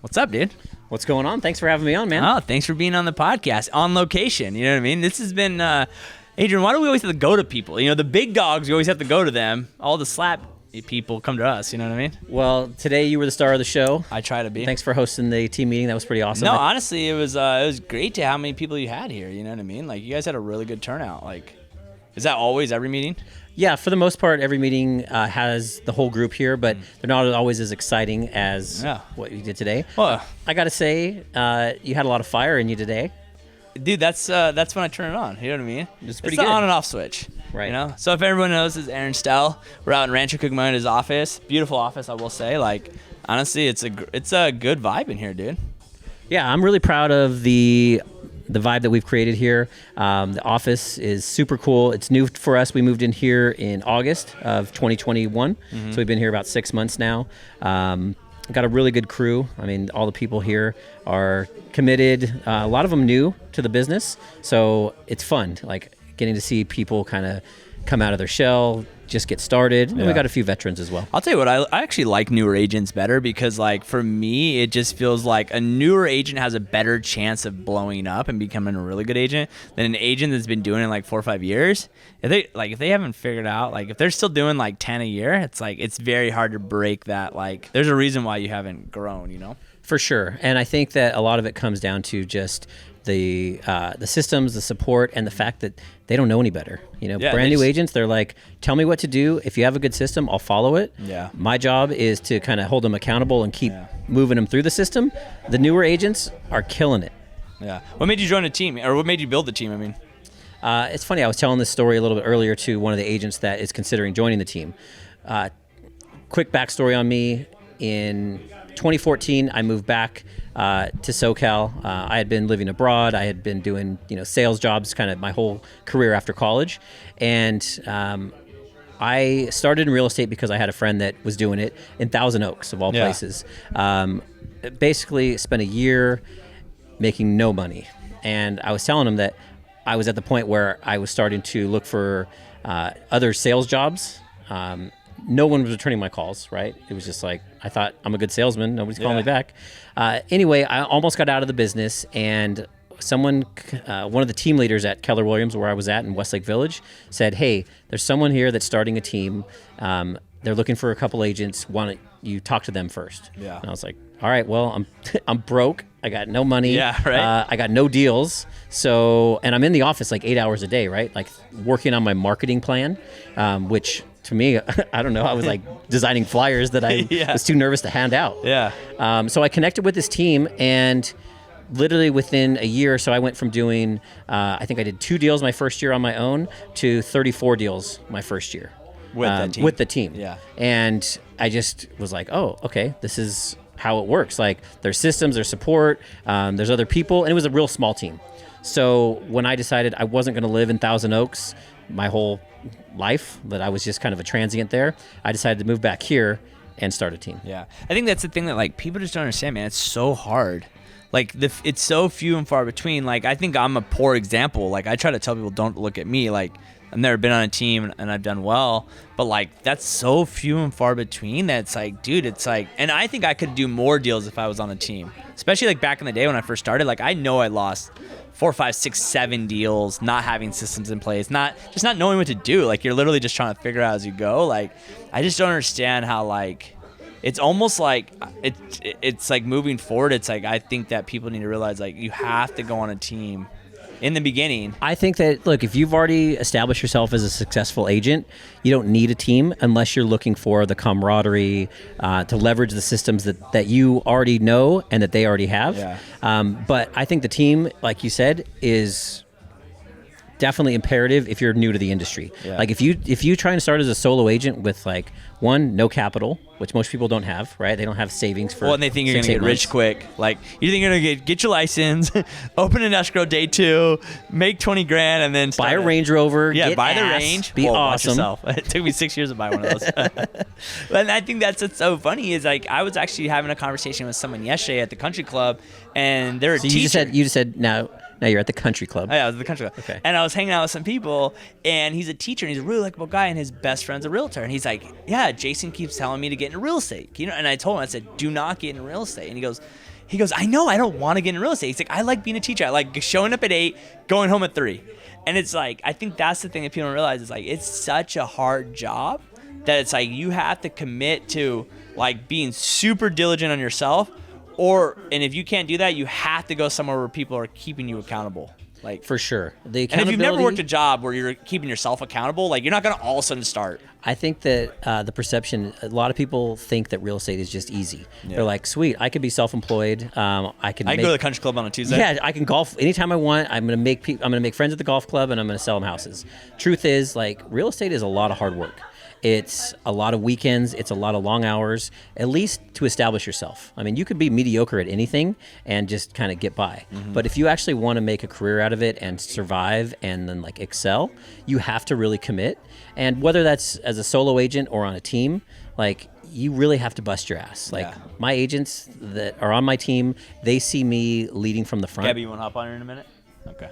What's up, dude? What's going on? Thanks for having me on, man. Oh, thanks for being on the podcast on location. You know what I mean? This has been, Adrian, why do we always have to go to people? You know, the big dogs, we always have to go to them. All the slap people come to us, you know what I mean? Well, today you were the star of the show. I try to be. Thanks for hosting the team meeting. That was pretty awesome. No, honestly, it was great to how many people you had here, you know what I mean? Like, you guys had a really good turnout. Like, is that always every meeting? Yeah, for the most part, every meeting has the whole group here, but they're not always as exciting as what you did today. Well, I got to say, you had a lot of fire in you today. Dude, that's when I turn it on. You know what I mean? It's pretty it's good. The on and off switch. Right. You know? So if everyone knows, this is Aaron Stel. We're out in Rancho Cucamonga's office. Beautiful office, I will say. Like, honestly, it's a good vibe in here, dude. Yeah, I'm really proud of the vibe that we've created here. The office is super cool. It's new for us. We moved in here in August of 2021. So we've been here about 6 months now. Got a really good crew. I mean, all the people here are committed. A lot of them new to the business. So it's fun, like getting to see people kind of come out of their shell, just get started. And we got a few veterans as well. I'll tell you what, I actually like newer agents better because, like, for me, it just feels like a newer agent has a better chance of blowing up and becoming a really good agent than an agent that's been doing it like 4 or 5 years. If they haven't figured out, like, if they're still doing like 10 a year, it's like, it's very hard to break that. Like, there's a reason why you haven't grown, you know? For sure. And I think that a lot of it comes down to just the systems, the support, and the fact that they don't know any better. You know, brand new agents, they're like, tell me what to do. If you have a good system, I'll follow it. Yeah. My job is to kind of hold them accountable and keep moving them through the system. The newer agents are killing it. Yeah. What made you join a team, or what made you build the team? I mean, it's funny. I was telling this story a little bit earlier to one of the agents that is considering joining the team. Quick backstory on me. In 2014, I moved back to SoCal. I had been living abroad. I had been doing sales jobs kind of my whole career after college. And I started in real estate because I had a friend that was doing it in Thousand Oaks, of all places. Basically spent a year making no money. And I was telling him that I was at the point where I was starting to look for other sales jobs. No one was returning my calls, right? It was just like, I thought, I'm a good salesman. Nobody's calling me back. Anyway, I almost got out of the business, and someone, one of the team leaders at Keller Williams, where I was at in Westlake Village, said, hey, there's someone here that's starting a team. They're looking for a couple agents. Why don't you talk to them first? Yeah. And I was like, all right, well, I'm broke. I got no money. Yeah, right. I got no deals. So, and I'm in the office like 8 hours a day, right? Like working on my marketing plan, which to me, I don't know. I was like designing flyers that I was too nervous to hand out. Yeah. So I connected with this team, and literally within a year or so, I went from doing, I think I did 2 deals my first year on my own to 34 deals my first year. With the team. Yeah. And I just was like, oh, okay, this is how it works. Like, there's systems, there's support, there's other people, and it was a real small team. So when I decided I wasn't going to live in Thousand Oaks my whole life, that I was just kind of a transient there, I decided to move back here and start a team. Yeah. I think that's the thing that, like, people just don't understand, man. It's so hard. Like, it's so few and far between. Like, I think I'm a poor example. Like, I try to tell people, don't look at me. Like, I've never been on a team and I've done well, but like, that's so few and far between that it's like, dude, it's like, and I think I could do more deals if I was on a team, especially like back in the day when I first started. Like, I know I lost 4, 5, 6, 7 deals, not having systems in place, not knowing what to do. Like, you're literally just trying to figure out as you go. Like, I just don't understand how, like, it's almost like it's like moving forward. It's like, I think that people need to realize, like, you have to go on a team in the beginning. I think that, look, if you've already established yourself as a successful agent, you don't need a team unless you're looking for the camaraderie, to leverage the systems that you already know and that they already have. Yeah. But I think the team, like you said, is definitely imperative if you're new to the industry. Yeah. Like, if you try and start as a solo agent with, like, one, no capital, which most people don't have, right? They don't have savings for. Well, and they think you're going to get rich quick. Like, you think you're going to get your license, open an escrow day 2, make 20 grand, and then buy a Range Rover. Yeah, get buy the ass, Range. Be Whoa, awesome. Watch yourself. It took me 6 years to buy one of those. And I think that's what's so funny is, like, I was actually having a conversation with someone yesterday at the country club, and they're a So teacher. you just said now. No, you're at the country club. Oh, yeah, I was at the country club. Okay. And I was hanging out with some people, and he's a teacher, and he's a really likable guy, and his best friend's a realtor. And he's like, yeah, Jason keeps telling me to get into real estate. You know, and I told him, I said, do not get into real estate. And he goes, I know, I don't want to get into real estate. He's like, I like being a teacher. I like showing up at 8, going home at 3. And it's like, I think that's the thing that people don't realize is like, it's such a hard job that it's like, you have to commit to like being super diligent on yourself. And if you can't do that, you have to go somewhere where people are keeping you accountable. Like For sure. The and if accountability. you've never worked a job where you're keeping yourself accountable, like you're not going to all of a sudden start. I think that the perception, a lot of people think that real estate is just easy. Yeah. They're like, sweet, I could be self-employed. I can go to the country club on a Tuesday. Yeah, I can golf anytime I want. I'm gonna make friends at the golf club, and I'm gonna sell them houses. Truth is, like, real estate is a lot of hard work. It's a lot of weekends. It's a lot of long hours, at least to establish yourself. I mean, you could be mediocre at anything and just kind of get by. Mm-hmm. But if you actually want to make a career out of it and survive and then like excel, you have to really commit. And whether that's as a solo agent or on a team, like you really have to bust your ass. Like my agents that are on my team, they see me leading from the front. Gabby, you want to hop on here in a minute? Okay.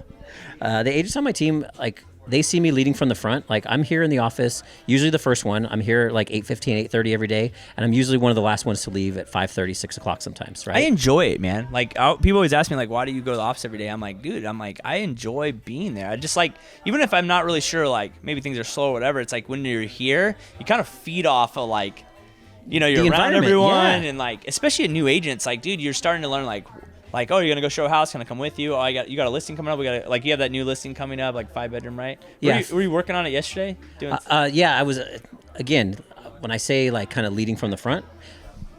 The agents on my team, like, they see me leading from the front. Like, I'm here in the office, usually the first one. I'm here like 8:15, 8:30 every day, and I'm usually one of the last ones to leave at 5:30, 6 o'clock sometimes, right? I enjoy it, man. Like, people always ask me, like, why do you go to the office every day? I'm like, dude, I enjoy being there. I just like, even if I'm not really sure, like, maybe things are slow or whatever, it's like when you're here, you kind of feed off of, like, you know, you're around everyone, and, like, especially a new agent, it's like, dude, you're starting to learn, like, oh, you're gonna go show a house? Can I come with you? Oh, you got a listing coming up. We got you have that new listing coming up, like 5-bedroom, right? Yeah. Were you working on it yesterday? Yeah, I was. Again, when I say like kind of leading from the front,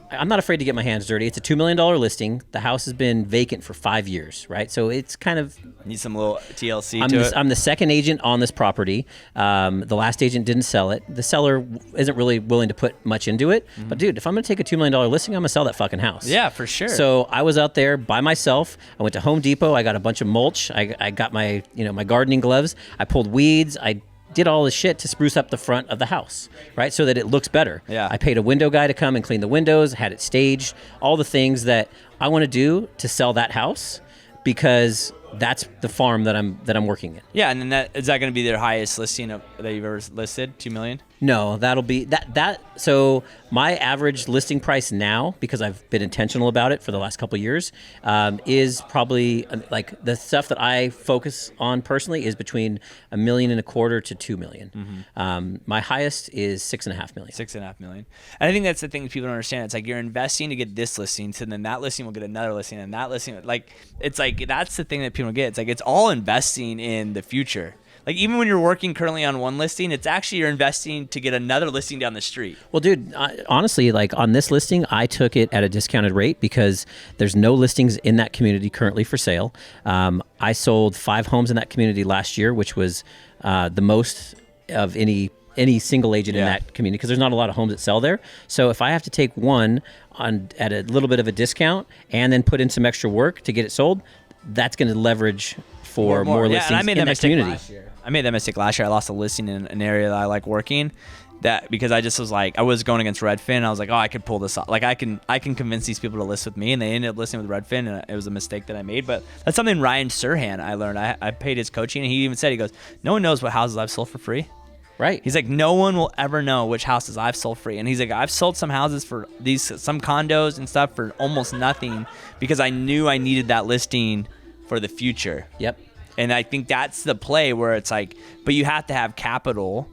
I'm not afraid to get my hands dirty. It's a $2 million listing. The house has been vacant for 5 years, right? So it's kind of need some little TLC to it. I'm the second agent on this property. The last agent didn't sell it. The seller isn't really willing to put much into it. Mm-hmm. But dude, if I'm going to take a $2 million listing, I'm going to sell that fucking house. Yeah, for sure. So I was out there by myself. I went to Home Depot. I got a bunch of mulch. I got my my gardening gloves. I pulled weeds. I did all this shit to spruce up the front of the house, right? So that it looks better. Yeah. I paid a window guy to come and clean the windows, had it staged, all the things that I want to do to sell that house because that's the farm that I'm working in. Yeah, and then is that going to be their highest listing that you've ever listed? 2 million? No, that'll be that. So my average listing price now, because I've been intentional about it for the last couple of years, is probably like the stuff that I focus on personally is between $1.25 million to $2 million. Mm-hmm. My highest is $6.5 million. $6.5 million. And I think that's the thing people don't understand. It's like you're investing to get this listing, so then that listing will get another listing, and that listing, like it's like that's the thing that people get. It's like it's all investing in the future. Like, even when you're working currently on one listing, it's actually you're investing to get another listing down the street. Well, dude, honestly, like on this listing, I took it at a discounted rate because there's no listings in that community currently for sale. I sold 5 homes in that community last year, which was the most of any single agent in that community because there's not a lot of homes that sell there. So if I have to take one at a little bit of a discount and then put in some extra work to get it sold, that's going to leverage for more listings in that community. Last year. I made that mistake last year. I lost a listing in an area that I like working, because I just was like, I was going against Redfin. I was like, oh, I could pull this off. Like I can convince these people to list with me, and they ended up listing with Redfin, and it was a mistake that I made. But that's something Ryan Serhan I learned. I paid his coaching, and he even said, he goes, no one knows what houses I've sold for free. Right. He's like, no one will ever know which houses I've sold free. And he's like, I've sold some houses for some condos and stuff for almost nothing because I knew I needed that listing for the future. Yep. And I think that's the play where it's like, but you have to have capital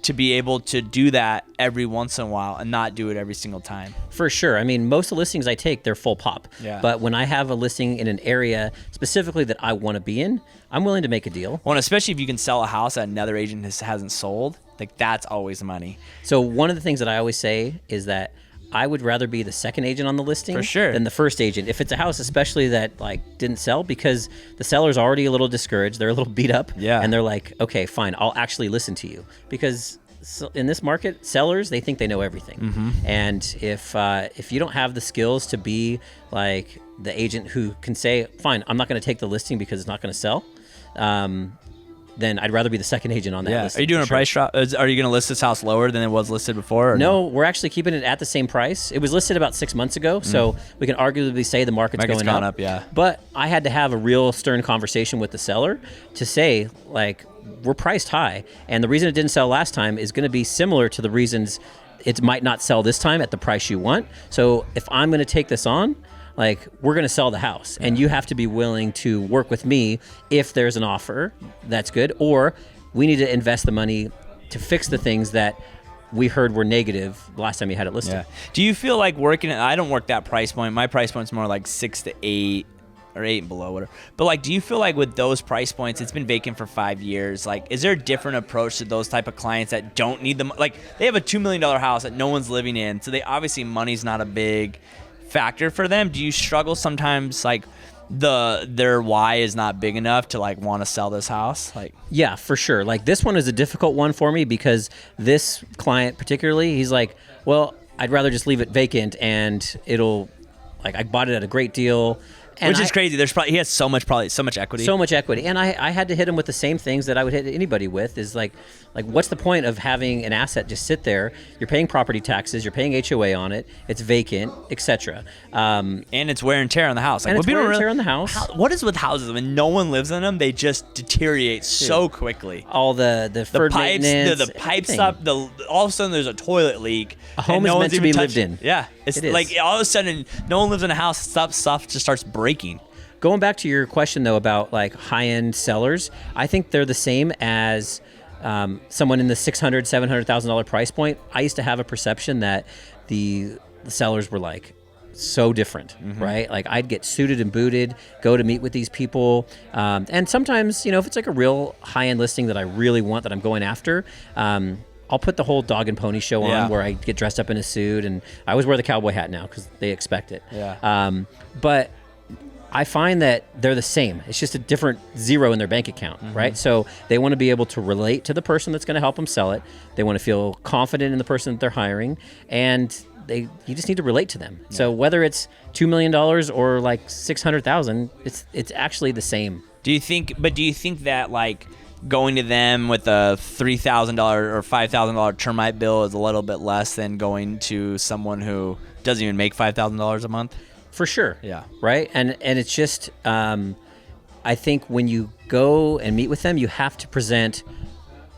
to be able to do that every once in a while and not do it every single time. For sure. I mean, most of the listings I take, they're full pop. Yeah. But when I have a listing in an area specifically that I want to be in, I'm willing to make a deal. Well, and especially if you can sell a house that another agent hasn't sold, like that's always money. So one of the things that I always say is that I would rather be the second agent on the listing for sure than the first agent. If it's a house, especially that like didn't sell, because the seller's already a little discouraged, they're a little beat up, and they're like, okay, fine, I'll actually listen to you. Because in this market, sellers, they think they know everything. Mm-hmm. And if you don't have the skills to be like the agent who can say, fine, I'm not going to take the listing because it's not going to sell, then I'd rather be the second agent on that list. Are you doing a price drop? Are you going to list this house lower than it was listed before? Or no, we're actually keeping it at the same price. It was listed about 6 months ago, so we can arguably say the market's going up. Yeah. But I had to have a real stern conversation with the seller to say, like, we're priced high, and the reason it didn't sell last time is going to be similar to the reasons it might not sell this time at the price you want. So if I'm going to take this on, like, we're going to sell the house, and you have to be willing to work with me if there's an offer that's good, or we need to invest the money to fix the things that we heard were negative last time you had it listed. Yeah. Do you feel like working at, I don't work that price point. My price point's more like 6 to 8 or 8 and below, whatever. But like, do you feel like with those price points, it's been vacant for 5 years, like, is there a different approach to those type of clients that don't need them? Like, they have a $2 million house that no one's living in, so they obviously money's not a big factor for them. Do you struggle sometimes, like, their why is not big enough to like want to sell this house? Like, yeah, for sure. Like, this one is a difficult one for me because this client particularly, he's like, well, I'd rather just leave it vacant and it'll, like, I bought it at a great deal. And which is crazy. There's probably, he has so much equity. So much equity. And I had to hit him with the same things that I would hit anybody with, is like what's the point of having an asset just sit there? You're paying property taxes, you're paying HOA on it, it's vacant, etc. And it's wear and tear on the house. Like, and it's wear and tear on the house. What is with houses? When no one lives in them, they just deteriorate so quickly. All the pipes, the pipe stop. All of a sudden, there's a toilet leak. A home is meant to be lived in. Yeah, it's like all of a sudden, no one lives in a house. Stuff just starts breaking. Going back to your question though about like high-end sellers, I think they're the same as someone in the $600,000-$700,000 price point. I used to have a perception that the sellers were like so different, right? Like, I'd get suited and booted, go to meet with these people, and sometimes, you know, if it's like a real high-end listing that I really want, that I'm going after, I'll put the whole dog and pony show on where I get dressed up in a suit, and I always wear the cowboy hat now because they expect it. But I find that they're the same. It's just a different zero in their bank account, right? So they want to be able to relate to the person that's going to help them sell it. They want to feel confident in the person that they're hiring, and you just need to relate to them. So whether it's $2 million or like $600,000, it's actually the same. Do you think that like going to them with a $3,000 or $5,000 termite bill is a little bit less than going to someone who doesn't even make $5,000 a month? For sure. Yeah. Right? And it's just, I think when you go and meet with them, you have to present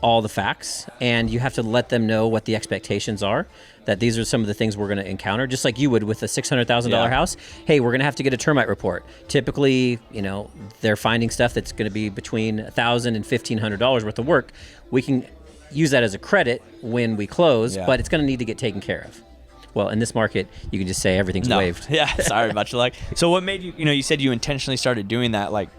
all the facts, and you have to let them know what the expectations are, that these are some of the things we're going to encounter, just like you would with a $600,000 house. Hey, we're going to have to get a termite report. Typically, you know, they're finding stuff that's going to be between $1,000 and $1,500 worth of work. We can use that as a credit when we close, but it's going to need to get taken care of. Well, in this market, you can just say everything's waived. Yeah, sorry, much luck. So what made you, you said you intentionally started doing that, like,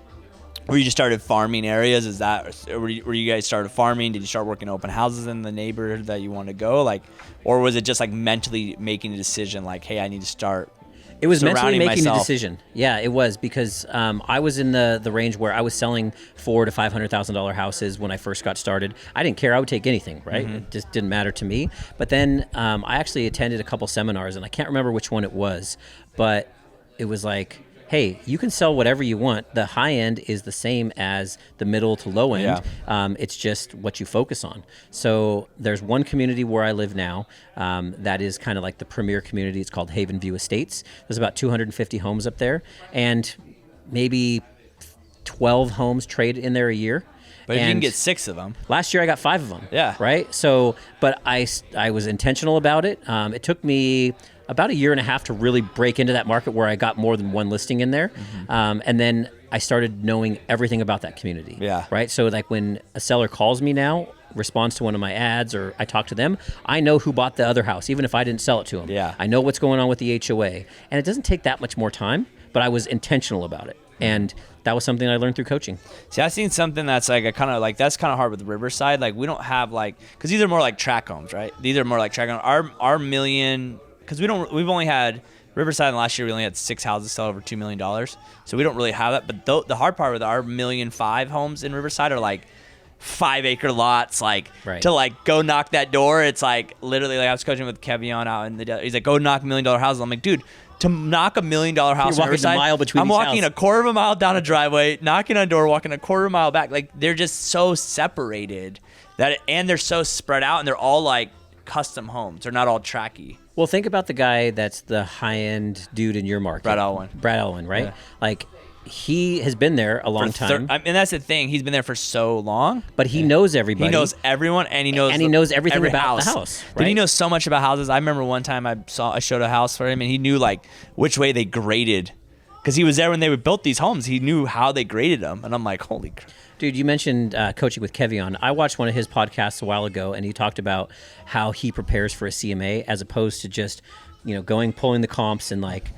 where you just started farming areas? Is that, where you guys started farming? Did you start working open houses in the neighborhood that you want to go? Like, or was it just like mentally making a decision, like, hey, I need to start It was mentally making myself? a decision. Yeah, it was, because I was in the range where I was selling $400,000 to $500,000 houses when I first got started. I didn't care. I would take anything, right? It just didn't matter to me. But then I actually attended a couple seminars, and I can't remember which one it was, but it was like, hey, you can sell whatever you want. The high end is the same as the middle to low end. It's just what you focus on. So there's one community where I live now that is kind of like the premier community. It's called Haven View Estates. There's about 250 homes up there, and maybe 12 homes trade in there a year. But if you can get 6 of them. Last year I got 5 of them. Yeah. Right? So, but I was intentional about it. It took me about a year and a half to really break into that market where I got more than one listing in there. And then I started knowing everything about that community. Yeah. Right? So like when a seller calls me now, responds to one of my ads, or I talk to them, I know who bought the other house, even if I didn't sell it to them. Yeah. I know what's going on with the HOA. And it doesn't take that much more time, but I was intentional about it. And that was something I learned through coaching. See, I've seen something that's like that's kind of hard with Riverside. Like, we don't have because these are more like tract homes, right? These are more like tract homes. Our million, because we've only had Riverside, and last year we only had 6 houses sell over $2 million. So we don't really have that. But the hard part with our 1.5 million homes in Riverside are like 5-acre lots, like to like go knock that door. It's like literally, like I was coaching with Kevion out in the, he's like, go knock $1 million houses. I'm like, dude, to knock $1 million house You're on walking a Riverside, mile between I'm each walking house. a quarter of a mile down a driveway, knocking on a door, walking a quarter of a mile back. Like, they're just so separated and they're so spread out, and they're all like custom homes. They're not all tracky. Well, think about the guy that's the high-end dude in your market. Brad Alwyn. Brad Alwyn, right? Yeah. Like, he has been there a long time. And that's the thing. He's been there for so long. But he knows everybody. He knows everyone, and he knows everything every about house. the house. But he right? knows so much about houses. I remember one time I showed a house for him, and he knew like which way they graded, because he was there when they would built these homes. He knew how they graded them, and I'm like, holy crap. Dude, you mentioned coaching with Kevion. I watched one of his podcasts a while ago, and he talked about how he prepares for a CMA as opposed to just, pulling the comps and like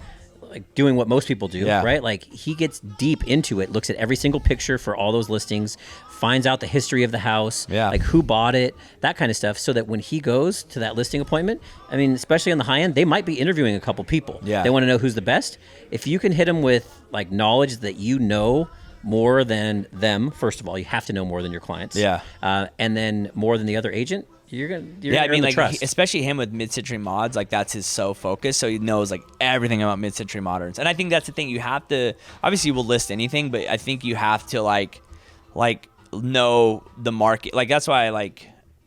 doing what most people do, right? Like, he gets deep into it, looks at every single picture for all those listings, finds out the history of the house, like who bought it, that kind of stuff, so that when he goes to that listing appointment, I mean, especially on the high end, they might be interviewing a couple people. Yeah. They want to know who's the best. If you can hit them with like knowledge that you know more than them, first of all, you have to know more than your clients. Yeah. And then more than the other agent, you're gonna I mean, like, trust. especially him with mid-century mods, like, that's his sole focus, so he knows like everything about mid-century moderns. And I think that's the thing. You have to, obviously you will list anything, but I think you have to like know the market. Like, that's why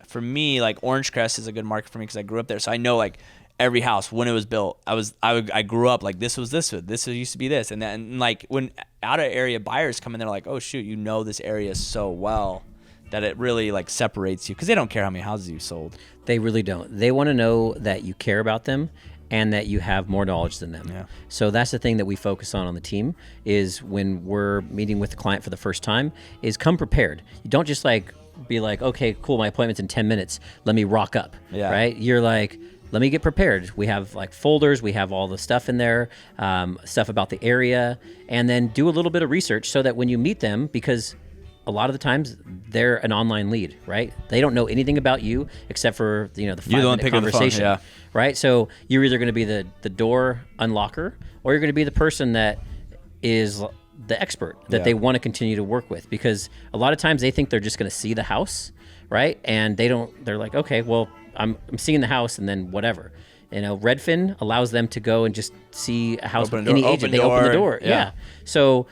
for me, like, Orange Crest is a good market for me because I grew up there, so I know like every house when it was built. I grew up like, this used to be this, and then like when out of area buyers come in, they're like, oh shoot, this area so well that it really like separates you, because they don't care how many houses you sold. They really don't. They want to know that you care about them and that you have more knowledge than them. Yeah. So that's the thing that we focus on the team, is when we're meeting with the client for the first time, is come prepared. You don't just like be like, okay, cool, my appointment's in 10 minutes. Let me rock up, right? You're like, let me get prepared. We have like folders. We have all the stuff in there, stuff about the area, and then do a little bit of research so that when you meet them, because a lot of the times they're an online lead, right? They don't know anything about you except for the 5-minute conversation, right? So you're either going to be the door unlocker, or you're going to be the person that is the expert that they want to continue to work with, because a lot of times they think they're just going to see the house, right? And they're like, okay, well, I'm seeing the house and then whatever. Redfin allows them to go and just see a house with any agent. They open the door. Yeah. So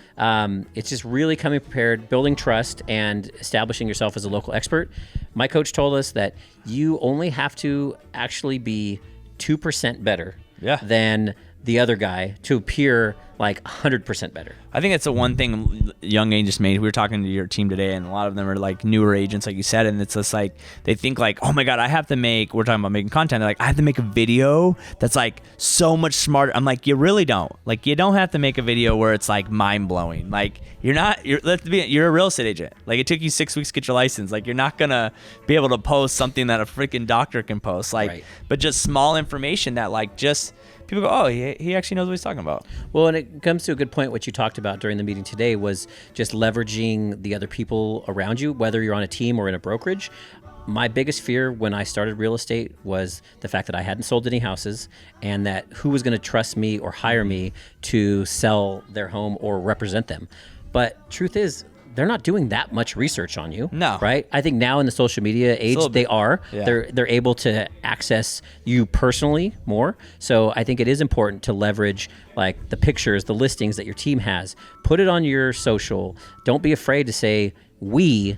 it's just really coming prepared, building trust, and establishing yourself as a local expert. My coach told us that you only have to actually be 2% better than the other guy to appear like 100% better. I think that's the one thing young agents made. We were talking to your team today, and a lot of them are like newer agents, like you said, and it's just like they think like, oh my God, we're talking about making content. They're like, I have to make a video that's like so much smarter. I'm like, you really don't. Like, you don't have to make a video where it's like mind blowing. Like, you're a real estate agent. Like, it took you 6 weeks to get your license. Like, you're not gonna be able to post something that a freaking doctor can post. Like, but just small information that like just people go, oh, he actually knows what he's talking about. Well, and it comes to a good point. What you talked about during the meeting today was just leveraging the other people around you, whether you're on a team or in a brokerage. My biggest fear when I started real estate was the fact that I hadn't sold any houses, and that who was going to trust me or hire me to sell their home or represent them. But truth is, they're not doing that much research on you. No. Right? I think now in the social media age, they are. Yeah. They're able to access you personally more. So I think it is important to leverage like the pictures, the listings that your team has. Put it on your social. Don't be afraid to say, we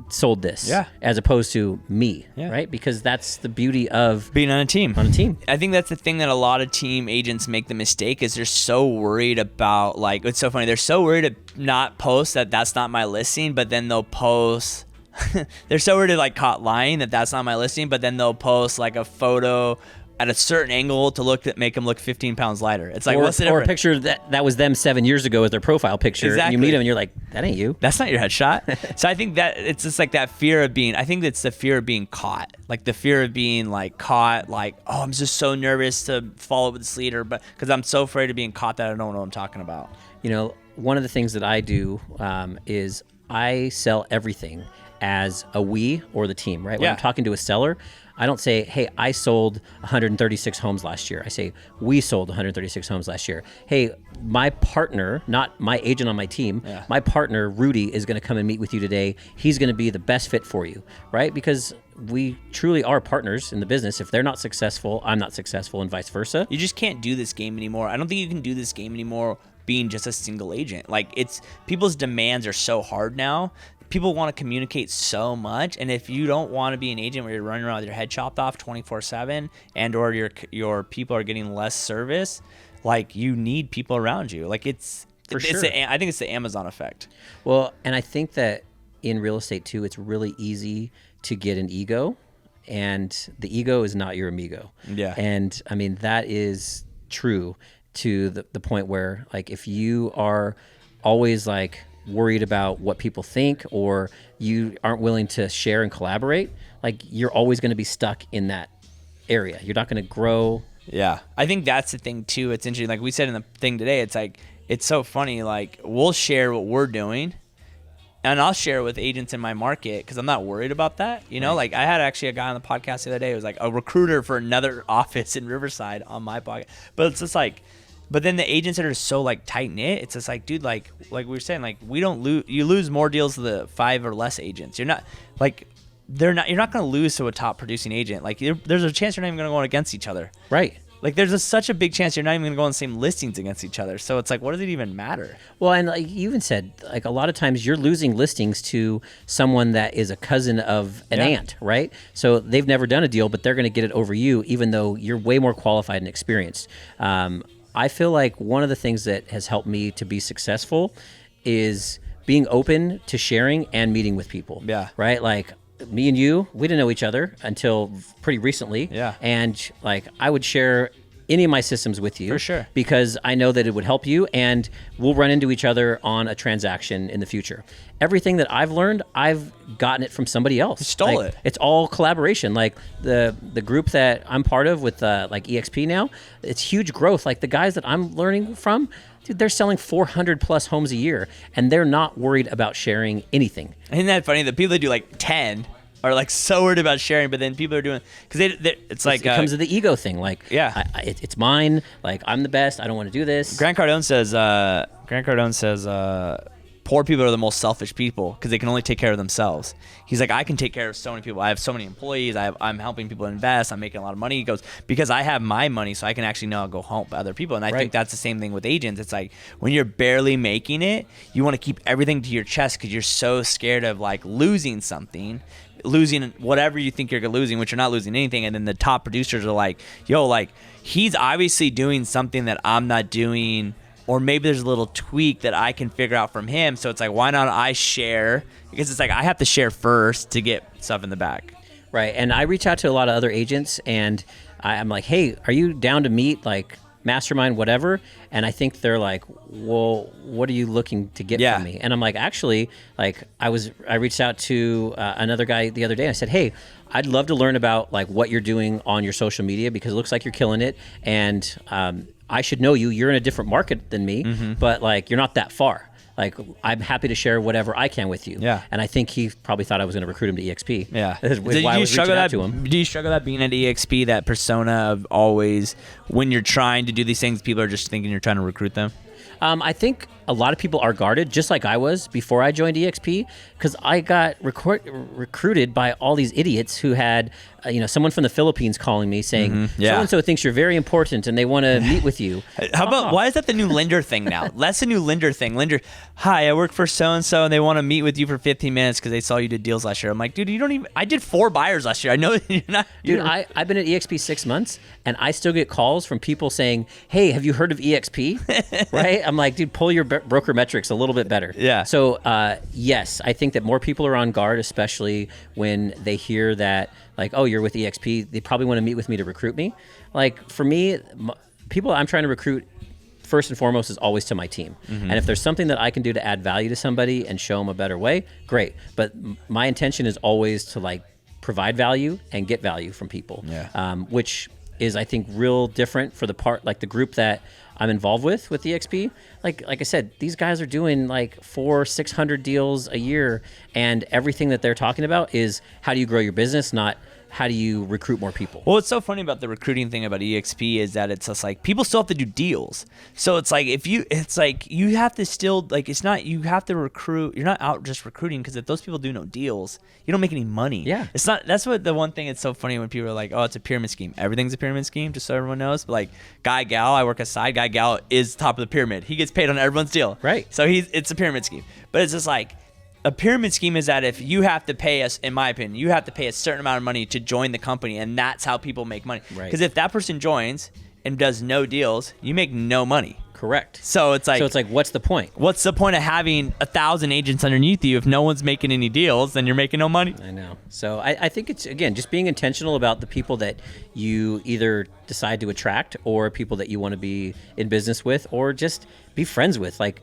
sold this, as opposed to me, right? Because that's the beauty of being on a team. I think that's the thing that a lot of team agents make the mistake, is they're so worried about, like, it's so funny, they're so worried to not post that's not my listing, but then they'll post they're so worried to like caught lying that's not my listing, but then they'll post like a photo at a certain angle to make them look 15 pounds lighter. It's like, what's the difference? Or a picture that was them 7 years ago as their profile picture. Exactly. And you meet them and you're like, that ain't you. That's not your headshot. So I think that it's just like that fear of being, I think it's the fear of being caught. Like the fear of being like caught, like, oh, I'm just so nervous to follow up with this leader, but because I'm so afraid of being caught that I don't know what I'm talking about. One of the things that I do is I sell everything as a we or the team, right? When Yeah. I'm talking to a seller, I don't say, hey, I sold 136 homes last year. I say, we sold 136 homes last year. Hey, my partner, not my agent on my team, my partner, Rudy, is going to come and meet with you today. He's going to be the best fit for you, right? Because we truly are partners in the business. If they're not successful, I'm not successful, and vice versa. You just can't do this game anymore. I don't think you can do this game anymore being just a single agent. Like, it's people's demands are so hard now. People want to communicate so much, and if you don't want to be an agent where you're running around with your head chopped off 24/7, and or your people are getting less service, like, you need people around you. Like, For sure. I think it's the Amazon effect. Well, and I think that in real estate too, it's really easy to get an ego, and the ego is not your amigo. Yeah. And I mean, that is true to the point where, like, if you are always like worried about what people think, or you aren't willing to share and collaborate, like, you're always going to be stuck in that area. You're not going to grow. Yeah, I think that's the thing too. It's interesting. Like we said in the thing today, it's like, it's so funny. Like, we'll share what we're doing, and I'll share it with agents in my market because I'm not worried about that. You know, like, I had actually a guy on the podcast the other day who was like a recruiter for another office in Riverside on my podcast. But it's just like, but then the agents that are so like tight knit, it's just like, dude, like we were saying, like, we don't lose. You lose more deals to the 5 or less agents. You're not like, you're not going to lose to a top producing agent. Like, there's a chance you're not even going to go against each other. Right. Like, there's such a big chance you're not even going to go on the same listings against each other. So it's like, what does it even matter? Well, and like you even said, like, a lot of times you're losing listings to someone that is a cousin of an aunt, right? So they've never done a deal, but they're going to get it over you, even though you're way more qualified and experienced. I feel like one of the things that has helped me to be successful is being open to sharing and meeting with people. Yeah. Right? Like, me and you, we didn't know each other until pretty recently. Yeah. And like, I would share any of my systems with you. For sure. Because I know that it would help you, and we'll run into each other on a transaction in the future. Everything that I've learned, I've gotten it from somebody else. You stole it. It's all collaboration. Like, the group that I'm part of with like EXP now, it's huge growth. Like, the guys that I'm learning from, dude, they're selling 400 plus homes a year, and they're not worried about sharing anything. Isn't that funny? The people that do like 10 are like so worried about sharing, but then people are doing, because it's like, It comes to the ego thing. Like, Yeah. it's mine. Like, I'm the best. I don't want to do this. Grant Cardone says, poor people are the most selfish people because they can only take care of themselves. He's like, I can take care of so many people. I have so many employees. I'm helping people invest. I'm making a lot of money. He goes, because I have my money, so I can actually now go help other people. And I think that's the same thing with agents. It's like, when you're barely making it, you want to keep everything to your chest because you're so scared of like losing something, losing whatever you think you're losing, which you're not losing anything. And then the top producers are like, yo, like, he's obviously doing something that I'm not doing, or maybe there's a little tweak that I can figure out from him. So it's like, why not I share? Because it's like, I have to share first to get stuff in the back. Right. And I reach out to a lot of other agents, and I'm like, hey, are you down to meet, like, mastermind, whatever? And I think they're like, well, what are you looking to get from me? And I'm like, actually, like, I reached out to another guy the other day, and I said, hey, I'd love to learn about like what you're doing on your social media, because it looks like you're killing it. And I should know you. You're in a different market than me, but like, you're not that far. Like, I'm happy to share whatever I can with you. Yeah. And I think he probably thought I was going to recruit him to EXP. Yeah. Is why I was reaching out to him. Do you struggle that being at EXP, that persona of always, when you're trying to do these things, people are just thinking you're trying to recruit them? I think a lot of people are guarded, just like I was before I joined EXP, because I got recruited by all these idiots who had, someone from the Philippines calling me saying, so-and-so thinks you're very important and they want to meet with you. How about, why is that the new lender thing now? That's the new lender thing. Lender, hi, I work for so-and-so and they want to meet with you for 15 minutes because they saw you did deals last year. I'm like, dude, I did 4 buyers last year. I know you're not. Dude, I've been at EXP 6 months, and I still get calls from people saying, hey, have you heard of EXP? Right? I'm like, dude, pull your broker metrics a little bit better. Yeah. So, yes, I think that more people are on guard, especially when they hear that, like, oh, you're with EXP. They probably want to meet with me to recruit me. Like, for me, people I'm trying to recruit, first and foremost, is always to my team. And if there's something that I can do to add value to somebody and show them a better way, great. But my intention is always to, like, provide value and get value from people, which is, I think, real different for the group that I'm involved with EXP, like I said, these guys are doing like 400-600 deals a year, and everything that they're talking about is how do you grow your business, not how do you recruit more people. Well, what's so funny about the recruiting thing about EXP is that it's just like people still have to do deals. So it's like it's like you have to still, like, it's not, you have to recruit. You're not out just recruiting, because if those people do no deals, you don't make any money. Yeah. It's not, that's what the one thing it's so funny when people are like, oh, it's a pyramid scheme. Everything's a pyramid scheme, just so everyone knows. But like guy, gal, I work aside, guy, gal is top of the pyramid. He gets paid on everyone's deal. Right. So it's a pyramid scheme. But it's just like, a pyramid scheme is that if you have to pay us, in my opinion, you have to pay a certain amount of money to join the company, and that's how people make money. Right. Because if that person joins and does no deals, you make no money. Correct. So it's like, what's the point? What's the point of having 1,000 agents underneath you if no one's making any deals? Then you're making no money. I know. So I think it's, again, just being intentional about the people that you either decide to attract, or people that you want to be in business with, or just be friends with. Like,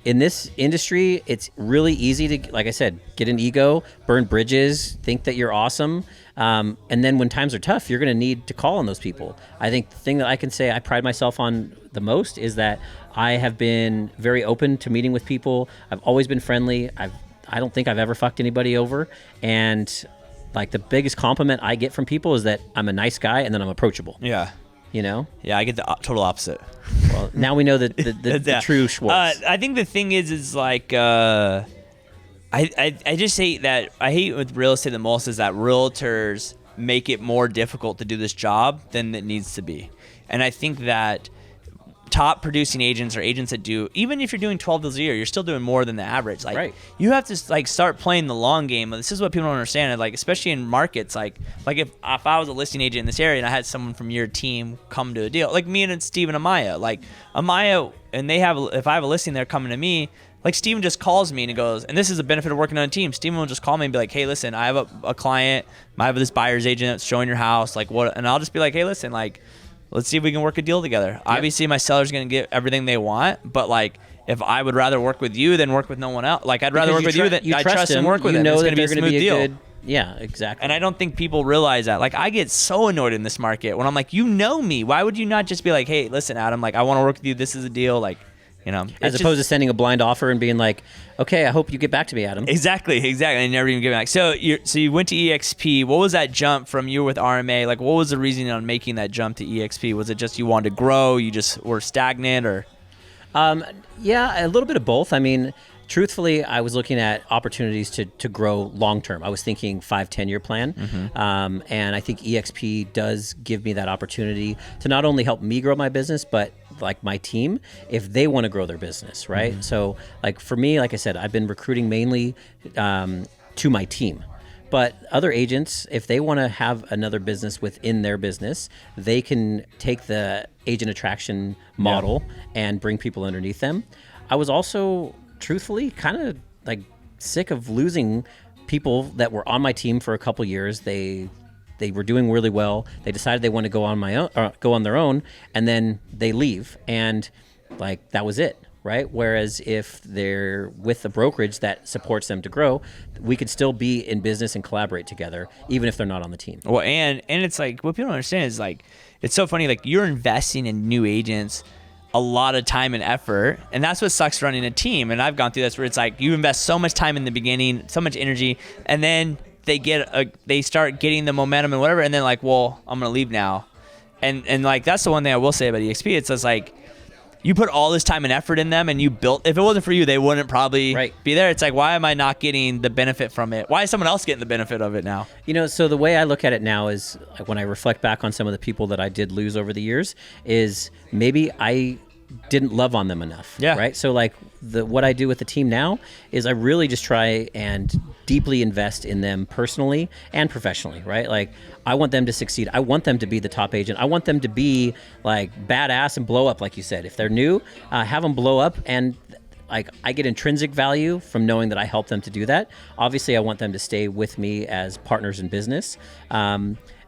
in this industry, it's really easy to, like I said, get an ego, burn bridges, think that you're awesome. And then when times are tough, you're going to need to call on those people. I think the thing that I can say I pride myself on the most is that I have been very open to meeting with people. I've always been friendly. I don't think I've ever fucked anybody over. And like the biggest compliment I get from people is that I'm a nice guy and then I'm approachable. Yeah. You know? Yeah, I get the total opposite. Well, now we know that the true Schwartz. I think the thing is like, I just hate that. I hate with real estate the most is that realtors make it more difficult to do this job than it needs to be. And I think that top producing agents or agents that do, even if you're doing 12 deals a year, you're still doing more than the average. Like, right. You have to like start playing the long game. This is what people don't understand. Like, especially in markets, like if I was a listing agent in this area and I had someone from your team come to a deal, like me and Steve and Amaya, like Amaya, and if I have a listing, they're coming to me. Like Steven just calls me and he goes, and this is a benefit of working on a team. Steven will just call me and be like, hey, listen, I have a client, I have this buyer's agent that's showing your house, like what, and I'll just be like, hey, listen, like, let's see if we can work a deal together. Yep. Obviously, my seller's going to get everything they want, but like, if I would rather work with you than work with no one else, like I'd rather work with you than I trust and work with him. It's going to be a smooth deal. Good, yeah, exactly. And I don't think people realize that. Like, I get so annoyed in this market when I'm like, you know me. Why would you not just be like, hey, listen, Adam, like I want to work with you. This is a deal. Like, you know, as opposed to sending a blind offer and being like, okay, I hope you get back to me, Adam. Exactly. And never even get back. So you went to EXP. What was that jump from you with RMA? Like, what was the reason on making that jump to EXP? Was it just you wanted to grow? You just were stagnant, or? Yeah, a little bit of both. I mean, truthfully, I was looking at opportunities to grow long term. I was thinking 5-10 year plan. Mm-hmm. And I think EXP does give me that opportunity to not only help me grow my business, but like my team, if they want to grow their business, right? Mm-hmm. So like for me, like I said, I've been recruiting mainly to my team. But other agents, if they want to have another business within their business, they can take the agent attraction model and bring people underneath them. I was also, truthfully, kind of like sick of losing people that were on my team for a couple years. They were doing really well. They decided they want to go on their own, and then they leave, and like that was it. Right. Whereas if they're with a brokerage that supports them to grow, we could still be in business and collaborate together, even if they're not on the team. Well, and it's like what people don't understand is like it's so funny. Like you're investing in new agents a lot of time and effort, and that's what sucks running a team. And I've gone through this where it's like you invest so much time in the beginning, so much energy, and then they start getting the momentum and whatever, and then like, well, I'm gonna leave now, and like that's the one thing I will say about EXP. It's just like. You put all this time and effort in them, and you built. If it wasn't for you, they wouldn't probably be there. It's like, why am I not getting the benefit from it? Why is someone else getting the benefit of it now? You know, so the way I look at it now is, like, when I reflect back on some of the people that I did lose over the years, is maybe I didn't love on them enough. Yeah. Right. So like what I do with the team now is I really just try and deeply invest in them personally and professionally. Right. Like I want them to succeed. I want them to be the top agent. I want them to be like badass and blow up. Like you said, if they're new, have them blow up, and like I get intrinsic value from knowing that I help them to do that. Obviously I want them to stay with me as partners in business.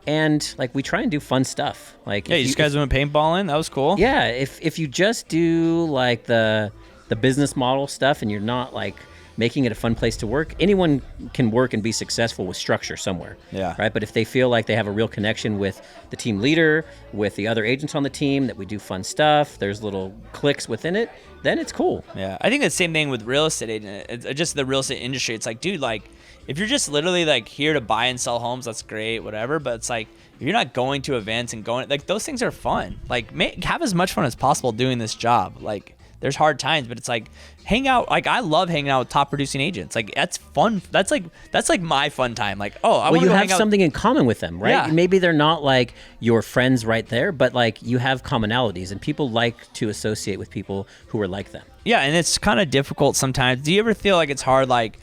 And like we try and do fun stuff. Like you guys went paintballing. That was cool. Yeah, if you just do like the business model stuff and you're not like making it a fun place to work. Anyone can work and be successful with structure somewhere. Yeah. Right. But if they feel like they have a real connection with the team leader, with the other agents on the team, that we do fun stuff, there's little cliques within it, then it's cool. Yeah. I think the same thing with real estate agent. It's just the real estate industry. It's like, dude, like, if you're just literally like here to buy and sell homes, that's great, whatever. But it's like, if you're not going to events and going, like, those things are fun. Like, have as much fun as possible doing this job. Like, there's hard times, but it's like, hang out. Like, I love hanging out with top producing agents. Like, that's fun. That's like my fun time. Like, oh, I want to you go have hang out. something in common with them, right? Yeah. Maybe they're not like your friends right there, but like you have commonalities, and people like to associate with people who are like them. Yeah, and it's kind of difficult sometimes. Do you ever feel like it's hard, like,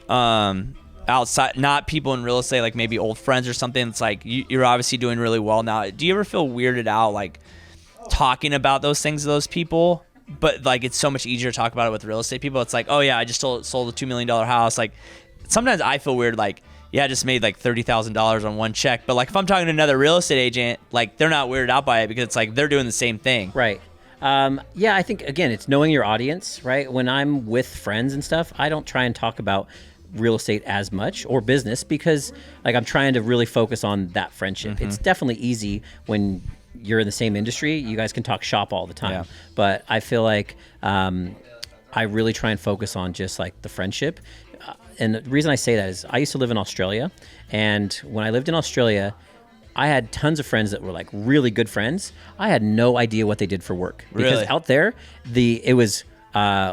outside, not people in real estate, like maybe old friends or something? It's like you're obviously doing really well now. Do you ever feel weirded out, like, talking about those things to those people? But like, it's so much easier to talk about it with real estate people. It's like, oh yeah, I just sold a $2 million house. Like, sometimes I feel weird, like, yeah, I just made like $30,000 on one check. But like, if I'm talking to another real estate agent, like, they're not weirded out by it because it's like they're doing the same thing. Right. Yeah, I think, again, it's knowing your audience, right? When I'm with friends and stuff, I don't try and talk about real estate as much, or business, because like I'm trying to really focus on that friendship. Mm-hmm. It's definitely easy when you're in the same industry. You guys can talk shop all the time. Yeah. But I feel like I really try and focus on just like the friendship. And the reason I say that is I used to live in Australia, and when I lived in Australia, I had tons of friends that were like really good friends. I had no idea what they did for work, because Really? out there it was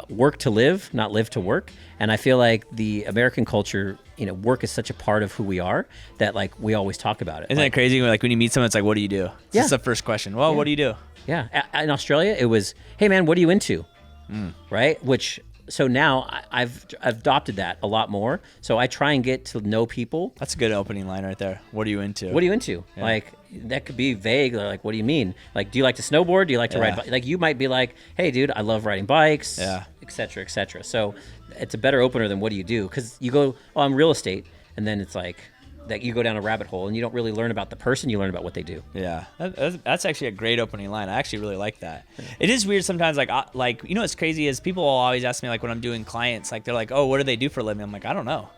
work to live, not live to work. And I feel like the American culture, work is such a part of who we are that like we always talk about it. Isn't that crazy? Like, when you meet someone, it's like, what do you do? Yeah. That's the first question. Well, what do you do? Yeah. In Australia, it was, hey man, what are you into? Right? So now I've adopted that a lot more. So I try and get to know people. That's a good opening line right there. What are you into? What are you into? Yeah. Like, that could be vague. Like, what do you mean? Like, do you like to snowboard? Do you like to ride? Like, you might be like, hey, dude, I love riding bikes, et cetera, et cetera. So it's a better opener than what do you do? Because you go, oh, I'm real estate. And then it's like that you go down a rabbit hole and you don't really learn about the person. You learn about what they do. Yeah. That's actually a great opening line. I actually really like that. It is weird sometimes. Like, what's crazy is people will always ask me, like, when I'm doing clients, like, they're like, oh, what do they do for a living? I'm like, I don't know.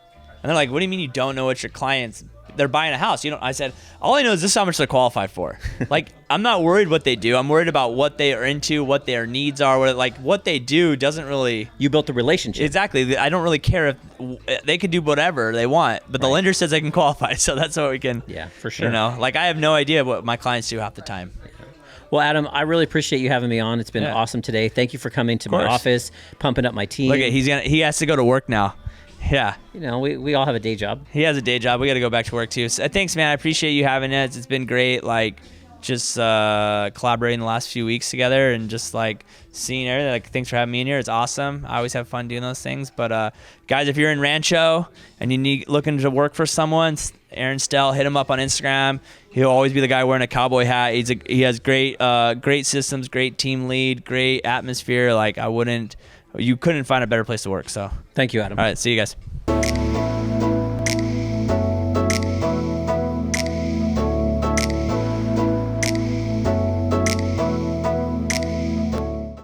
And they're like, what do you mean you don't know what your clients, they're buying a house? I said, all I know is this is how much they're qualified for. Like, I'm not worried what they do. I'm worried about what they are into, what their needs are. What they do doesn't really. You built the relationship. Exactly. I don't really care if they could do whatever they want, but the lender says they can qualify. So that's what we can. Yeah, for sure. Like, I have no idea what my clients do half the time. Well, Adam, I really appreciate you having me on. It's been awesome today. Thank you for coming to my office, pumping up my team. Look at, he has to go to work now. Yeah. We all have a day job. He has a day job. We got to go back to work too. So, thanks, man. I appreciate you having us. It's been great. Like, just collaborating the last few weeks together and just like seeing everything. Like, thanks for having me in here. It's awesome. I always have fun doing those things. But guys, if you're in Rancho and you looking to work for someone, Aaron Stel, hit him up on Instagram. He'll always be the guy wearing a cowboy hat. He has great systems, great team lead, great atmosphere. Like, you couldn't find a better place to work. So thank you, Adam. All right, see you guys.